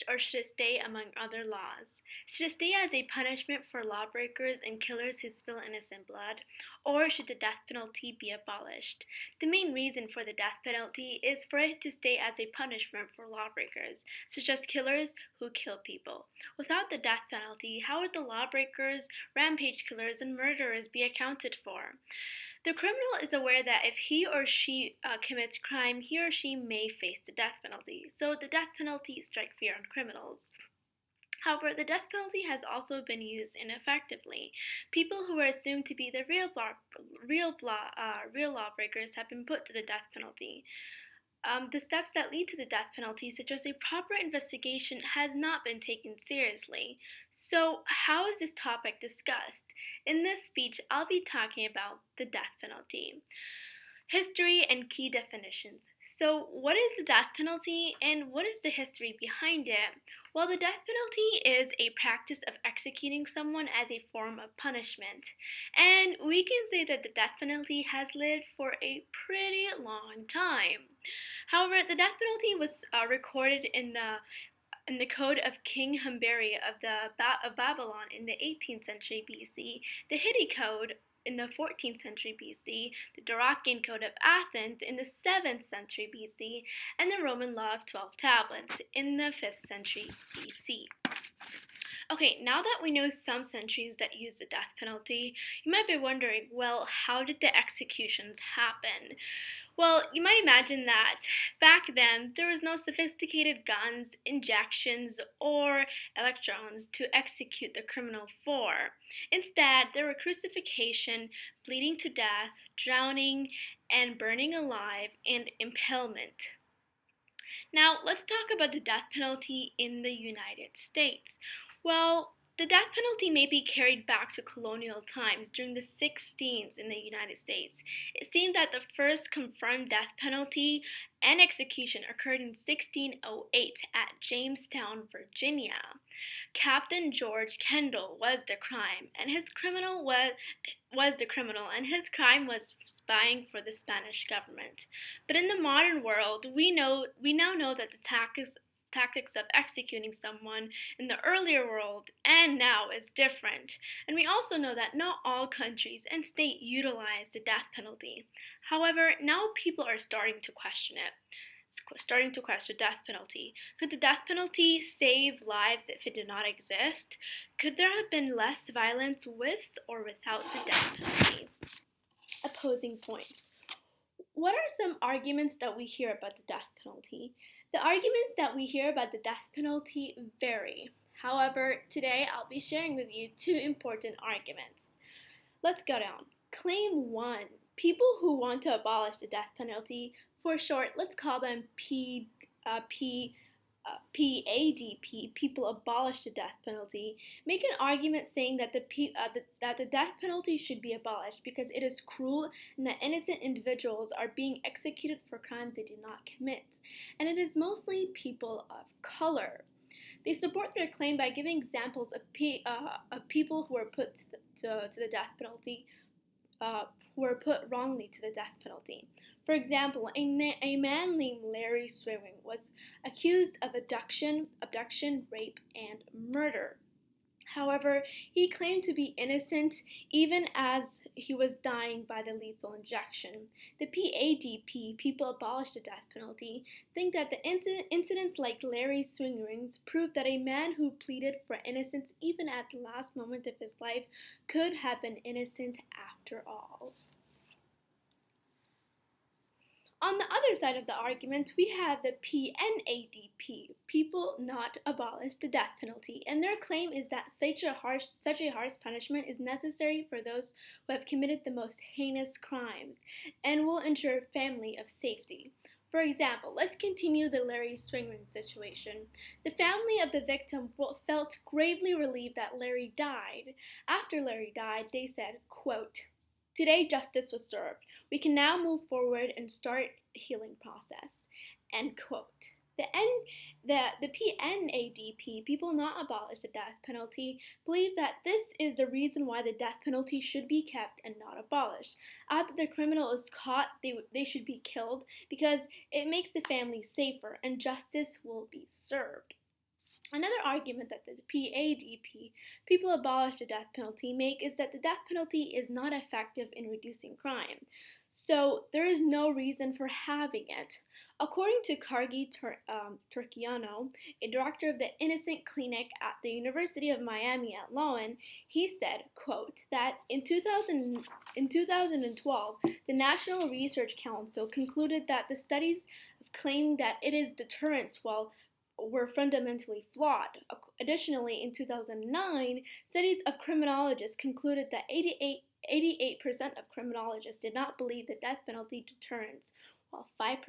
Or should it stay among other laws? Should it stay as a punishment for lawbreakers and killers who spill innocent blood? Or should the death penalty be abolished? The main reason for the death penalty is for it to stay as a punishment for lawbreakers, such as killers who kill people. Without the death penalty, how would the lawbreakers, rampage killers, and murderers be accounted for? The criminal is aware that if he or she commits crime, he or she may face the death penalty. So the death penalty strikes fear on criminals. However, the death penalty has also been used ineffectively. People who are assumed to be the real lawbreakers have been put to the death penalty. The steps that lead to the death penalty, such as a proper investigation, has not been taken seriously. So, how is this topic discussed? In this speech, I'll be talking about the death penalty. History and key definitions. So, what is the death penalty and what is the history behind it? Well, the death penalty is a practice of executing someone as a form of punishment. And we can say that the death penalty has lived for a pretty long time. However, the death penalty was recorded in the code of King Humberi of Babylon in the 18th century BC, the Hittite code in the 14th century BC, the Durakian Code of Athens in the 7th century BC, and the Roman Law of 12 Tablets in the 5th century BC. Okay, now that we know some centuries that use the death penalty, you might be wondering, well, how did the executions happen? Well, you might imagine that back then there was no sophisticated guns, injections, or electrons to execute the criminal for. Instead, there were crucifixion, bleeding to death, drowning, and burning alive, and impalement. Now, let's talk about the death penalty in the United States. Well, the death penalty may be carried back to colonial times during the 16s in the United States. It seems that the first confirmed death penalty and execution occurred in 1608 at Jamestown, Virginia. Captain George Kendall was the crime, and his criminal was the criminal, and his crime was spying for the Spanish government. But in the modern world, we now know that the tactics of executing someone in the earlier world and now is different. And we also know that not all countries and states utilize the death penalty. However, now people are starting to question it. Starting to question death penalty. Could the death penalty save lives if it did not exist? Could there have been less violence with or without the death penalty? Opposing points. What are some arguments that we hear about the death penalty? The arguments that we hear about the death penalty vary. However, today I'll be sharing with you two important arguments. Let's go down. Claim 1. People who want to abolish the death penalty, for short, let's call them PADP, people abolish the death penalty, make an argument saying that the death penalty should be abolished because it is cruel and that innocent individuals are being executed for crimes they did not commit, and it is mostly people of color. They support their claim by giving examples of people who were put to the death penalty, who were put wrongly to the death penalty. For example, a man named Larry Swing was accused of abduction, rape, and murder. However, he claimed to be innocent even as he was dying by the lethal injection. The PADP, People Abolish the Death Penalty, think that the incidents like Larry Swingering's prove that a man who pleaded for innocence even at the last moment of his life could have been innocent after all. On the other side of the argument, we have the PNADP, People Not Abolish the Death Penalty, and their claim is that such a harsh punishment is necessary for those who have committed the most heinous crimes and will ensure family of safety. For example, let's continue the Larry Swingering situation. The family of the victim felt gravely relieved that Larry died. After Larry died, they said, quote, "Today justice was served. We can now move forward and start the healing process." End quote. The PNADP, People Not Abolish the Death Penalty, believe that this is the reason why the death penalty should be kept and not abolished. After the criminal is caught, they should be killed because it makes the family safer and justice will be served. Another argument that the PADP, people abolish the death penalty, make is that the death penalty is not effective in reducing crime. So there is no reason for having it. According to Kargi Turkiano, a director of the Innocent Clinic at the University of Miami at Lowen, he said, quote, that in 2012, the National Research Council concluded that the studies claiming that it is deterrence were fundamentally flawed. Additionally, in 2009, studies of criminologists concluded that 88% of criminologists did not believe the death penalty deterrence, while 5%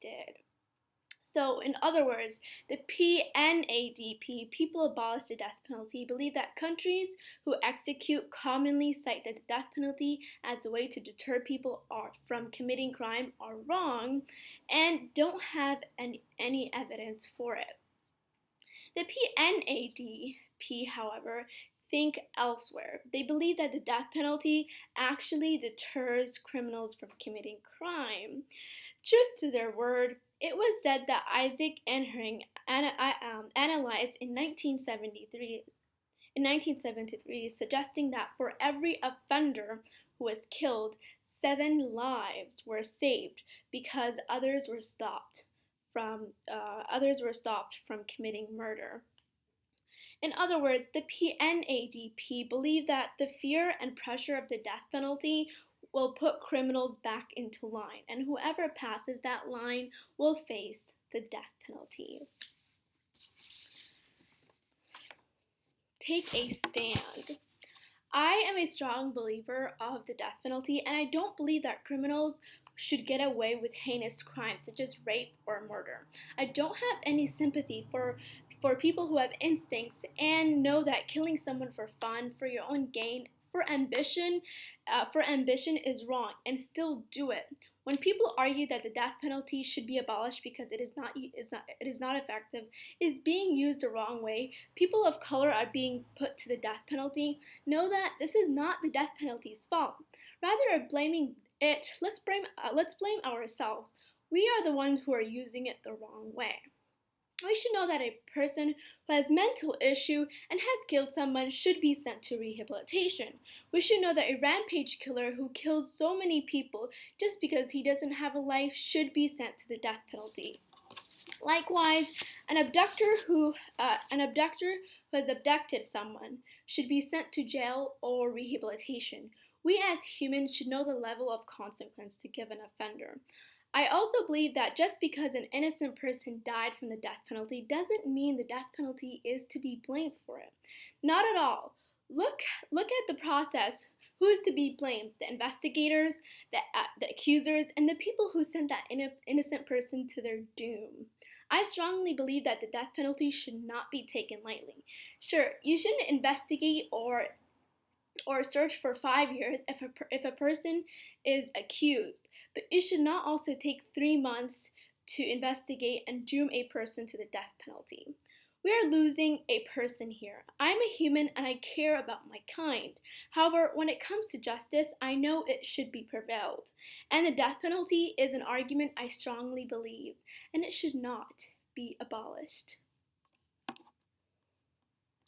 did. So, in other words, the PNADP, People Abolish the Death Penalty, believe that countries who execute commonly cite the death penalty as a way to deter people from committing crime are wrong and don't have any evidence for it. The PNADP, however, think elsewhere. They believe that the death penalty actually deters criminals from committing crime. Truth to their word, it was said that Isaac Enhering analyzed in 1973, suggesting that for every offender who was killed, 7 lives were saved because others were stopped from committing murder. In other words, the PNADP believe that the fear and pressure of the death penalty will put criminals back into line, and whoever passes that line will face the death penalty. Take a stand. I am a strong believer of the death penalty, and I don't believe that criminals should get away with heinous crimes such as rape or murder. I don't have any sympathy for people who have instincts and know that killing someone for fun, for your own gain, for ambition is wrong, and still do it. When people argue that the death penalty should be abolished because it is not effective, it is being used the wrong way. People of color are being put to the death penalty. Know that this is not the death penalty's fault. Rather of blaming it, let's blame ourselves. We are the ones who are using it the wrong way. We should know that a person who has mental issue and has killed someone should be sent to rehabilitation. We should know that a rampage killer who kills so many people just because he doesn't have a life should be sent to the death penalty. Likewise, an abductor who has abducted someone should be sent to jail or rehabilitation. We as humans should know the level of consequence to give an offender. I also believe that just because an innocent person died from the death penalty doesn't mean the death penalty is to be blamed for it. Not at all. Look at the process. Who is to be blamed? The investigators, the accusers, and the people who sent that innocent person to their doom. I strongly believe that the death penalty should not be taken lightly. Sure, you shouldn't investigate or search for 5 years if a person is accused, but you should not also take 3 months to investigate and doom a person to the death penalty. We are losing a person here. I am a human and I care about my kind. However, when it comes to justice, I know it should be prevailed. And the death penalty is an argument I strongly believe, and it should not be abolished.